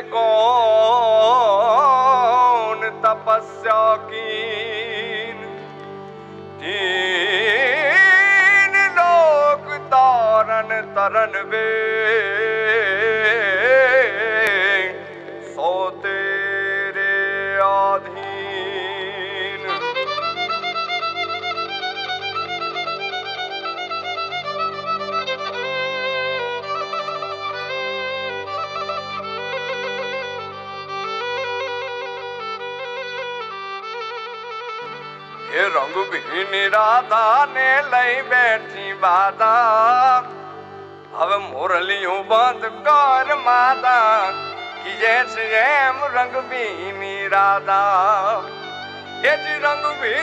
कौन तपस्या कीन, तीन लोक तारन तरन वे, सो तेरे आधीन। रंग भी राधा ने लई बैठी बाधा, अब मुरलियों बंद कर माता कि जैसे एम रंग भी राधा। ये जी रंग भी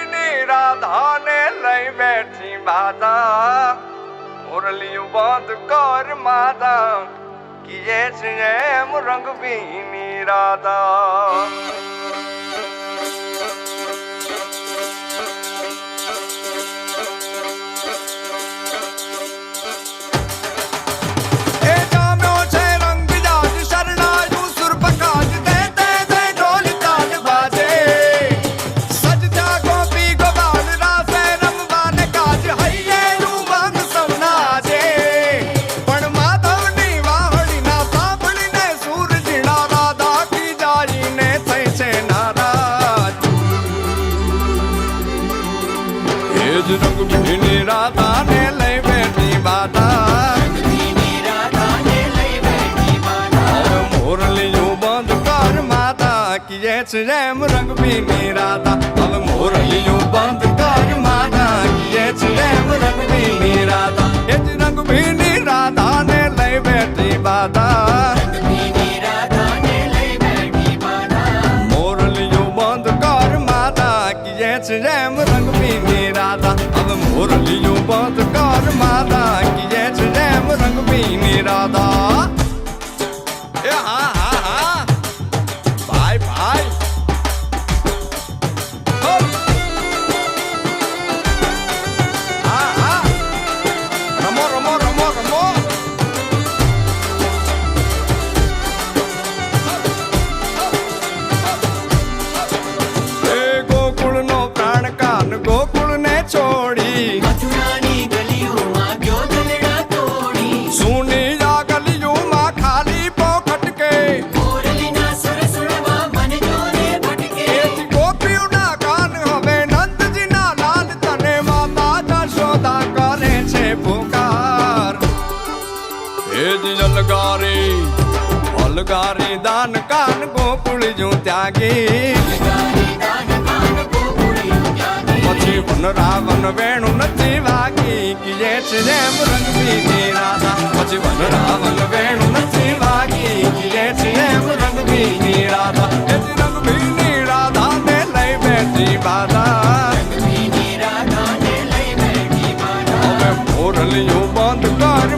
राधा ने लई बैठी बाधा, मुरलियों बंद कर माता कि जैसे एम रंग भी राधा। रंग भीनी राधा ने लई बैठी बाधा, मुरलियों बंद कर माता कि जैसे जैम रंग भीनी राधा। अब मुरलियों बंद कर माता कि जैसे जैम रंग भीनी राधा। ये रंग भीनी राधा ने लई बैठी बाधा, मुरलियों बंद कर माता कि जैसे जैम रंग भीनी राधा। अब मुरलियों बंद कर माता कि जैसे जैम रंग भीनी राधा। हाँ हाँ हाँ भाई भाई हाँ हाँ रमो रमो रमो रमो। गोकुल नो प्राण कान गोकुल ने छोड़ी, मथुरानी गलियों मां क्यों दलड़ा तोड़ी। सुनी जा गलियों मां खाली पोखट के, मुरली ना सुर सुरवा मन जोरे भटके। गोपियों ना कान हवे नंद जी ना लाल तने माता जशोदा करे छे पुकार। हे जी अलगारी अलगारी दान कान गोकुल जो त्यागी, પછી વન રાવણ વેણુ નથી વાગી કે જૈસે જેમ રંગ ભીની રાધા। પછી વન રાવણ વેણુ નથી વાગી કે જૈસે જેમ રંગ ભીની રાધા। એ રંગ ભીની રાધા ને લઈ બેઠી બાધા, હવે મોરલિયું બંધ કર